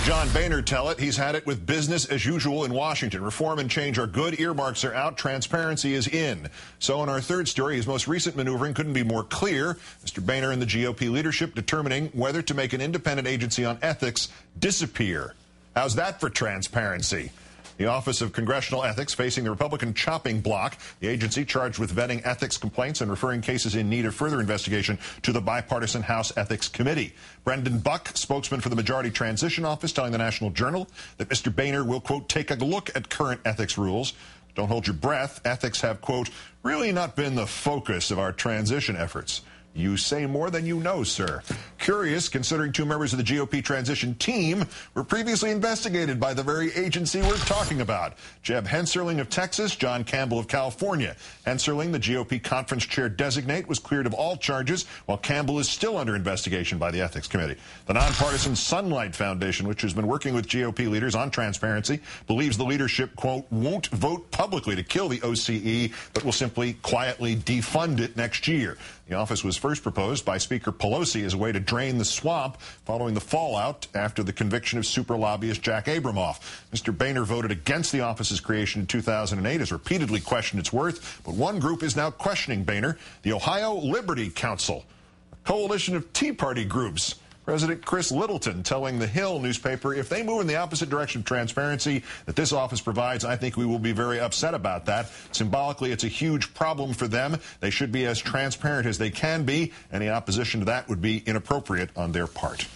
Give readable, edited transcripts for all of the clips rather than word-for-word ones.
John Boehner tell it. He's had it with business as usual in Washington. Reform and change are good. Earmarks are out. Transparency is in. So in our third story, his most recent maneuvering couldn't be more clear. Mr. Boehner and the GOP leadership determining whether to make an independent agency on ethics disappear. How's that for transparency? The Office of Congressional Ethics facing the Republican chopping block. The agency charged with vetting ethics complaints and referring cases in need of further investigation to the bipartisan House Ethics Committee. Brendan Buck, spokesman for the Majority Transition Office, telling the National Journal that Mr. Boehner will, quote, take a look at current ethics rules. Don't hold your breath. Ethics have, quote, really not been the focus of our transition efforts. You say more than you know, sir. Curious, considering two members of the GOP transition team were previously investigated by the very agency we're talking about. Jeb Hensarling of Texas, John Campbell of California. Hensarling, the GOP conference chair designate, was cleared of all charges, while Campbell is still under investigation by the Ethics Committee. The nonpartisan Sunlight Foundation, which has been working with GOP leaders on transparency, believes the leadership, quote, won't vote publicly to kill the OCE, but will simply quietly defund it next year. The office was first proposed by Speaker Pelosi as a way to drain the swamp following the fallout after the conviction of super lobbyist Jack Abramoff. Mr. Boehner voted against the office's creation in 2008, has repeatedly questioned its worth, but one group is now questioning Boehner, the Ohio Liberty Council, a coalition of Tea Party groups. President Chris Littleton telling the Hill newspaper, if they move in the opposite direction of transparency that this office provides, I think we will be very upset about that. Symbolically, it's a huge problem for them. They should be as transparent as they can be. Any opposition to that would be inappropriate on their part.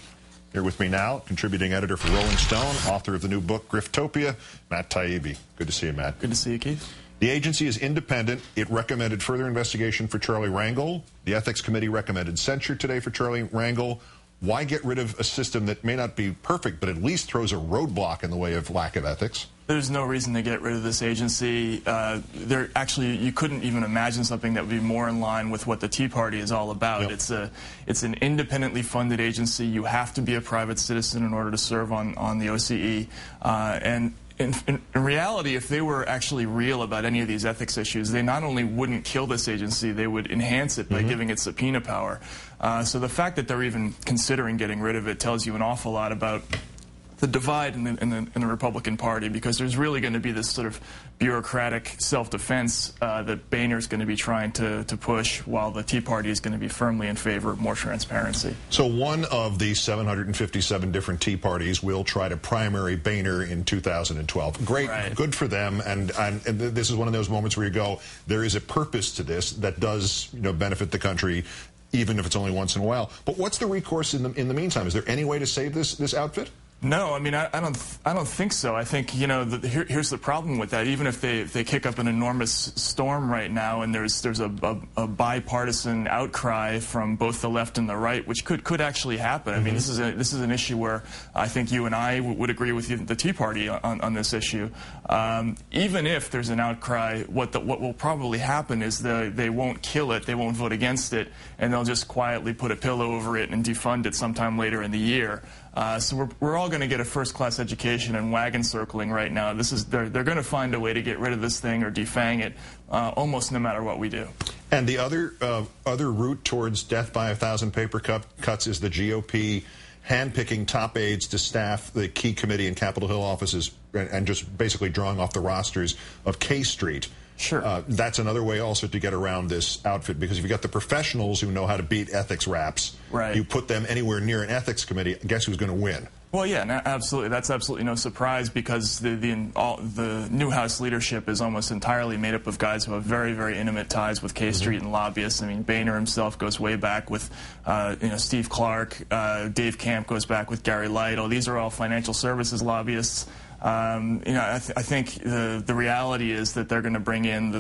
Here with me now, contributing editor for Rolling Stone, author of the new book, Griftopia, Matt Taibbi. Good to see you, Matt. Good to see you, Keith. The agency is independent. It recommended further investigation for Charlie Rangel. The Ethics Committee recommended censure today for Charlie Rangel. Why get rid of a system that may not be perfect, but at least throws a roadblock in the way of lack of ethics? There's no reason to get rid of this agency. You couldn't even imagine something that would be more in line with what the Tea Party is all about. Yep. It's an independently funded agency. You have to be a private citizen in order to serve on the OCE. And in reality, if they were actually real about any of these ethics issues, they not only wouldn't kill this agency, they would enhance it by giving it subpoena power. So the fact that they're even considering getting rid of it tells you an awful lot about the divide in the Republican Party, because there's really going to be this sort of bureaucratic self-defense that Boehner's going to be trying to push, while the Tea Party is going to be firmly in favor of more transparency. So one of the 757 different Tea Parties will try to primary Boehner in 2012. Great, right. Good for them, and this is one of those moments where you go, there is a purpose to this that does, benefit the country, even if it's only once in a while. But what's the recourse in the meantime? Is there any way to save this outfit? No, I mean, I don't think so. I think, here's the problem with that. Even if they kick up an enormous storm right now, and there's a bipartisan outcry from both the left and the right, which could actually happen. I mean, this is an issue where I think you and I would agree with the Tea Party on this issue. Even if there's an outcry, what will probably happen is they won't kill it, they won't vote against it, and they'll just quietly put a pillow over it and defund it sometime later in the year. So we're all going to get a first-class education and wagon circling right now. They're going to find a way to get rid of this thing or defang it, almost no matter what we do. And the other route towards death by 1,000 paper cuts is the GOP handpicking top aides to staff the key committee and Capitol Hill offices, and just basically drawing off the rosters of K Street. Sure. That's another way also to get around this outfit, because if you've got the professionals who know how to beat ethics raps, right, you put them anywhere near an ethics committee, guess who's going to win? Well, yeah, absolutely. That's absolutely no surprise, because the new House leadership is almost entirely made up of guys who have very, very intimate ties with K Street and lobbyists. I mean, Boehner himself goes way back with Steve Clark. Dave Camp goes back with Gary Lytle. These are all financial services lobbyists. I think the reality is that they're going to bring in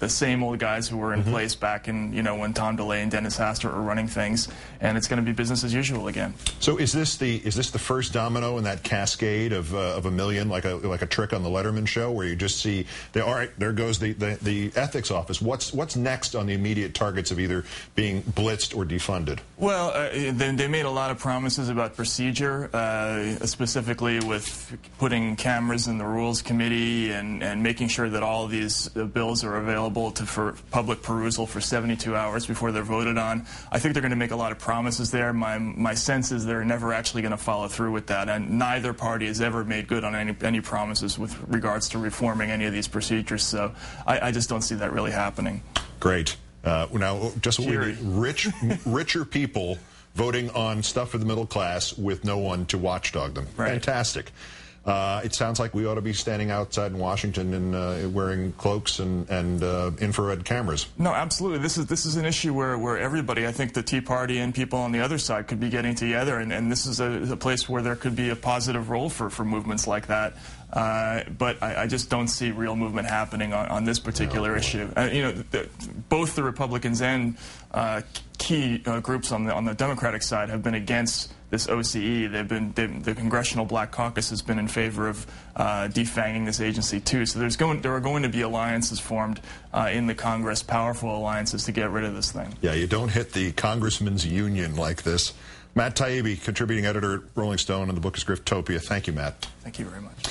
the same old guys who were in place back in when Tom DeLay and Dennis Hastert were running things, and it's going to be business as usual again. So is this the first domino in that cascade of a million, like a trick on the Letterman show, where you just see all right, there goes the ethics office. What's next on the immediate targets of either being blitzed or defunded? Well, they made a lot of promises about procedure, specifically with putting installing cameras in the Rules Committee and making sure that all of these bills are available for public perusal for 72 hours before they're voted on. I think they're going to make a lot of promises there. My sense is they're never actually going to follow through with that, and neither party has ever made good on any promises with regards to reforming any of these procedures. So I just don't see that really happening. Great. Now, just what we need, richer people voting on stuff for the middle class with no one to watchdog them. Right. Fantastic. It sounds like we ought to be standing outside in Washington and wearing cloaks and infrared cameras. No, absolutely. This is an issue where everybody, I think the Tea Party and people on the other side, could be getting together, and this is a place where there could be a positive role for movements like that. But I just don't see real movement happening on this particular issue. Both the Republicans and key groups on the Democratic side have been against this OCE. The Congressional Black Caucus has been in favor of defanging this agency too. So there are going to be alliances formed in the Congress, powerful alliances to get rid of this thing. Yeah, you don't hit the congressman's union like this. Matt Taibbi, contributing editor at Rolling Stone, and the book is Griftopia. Thank you, Matt. Thank you very much.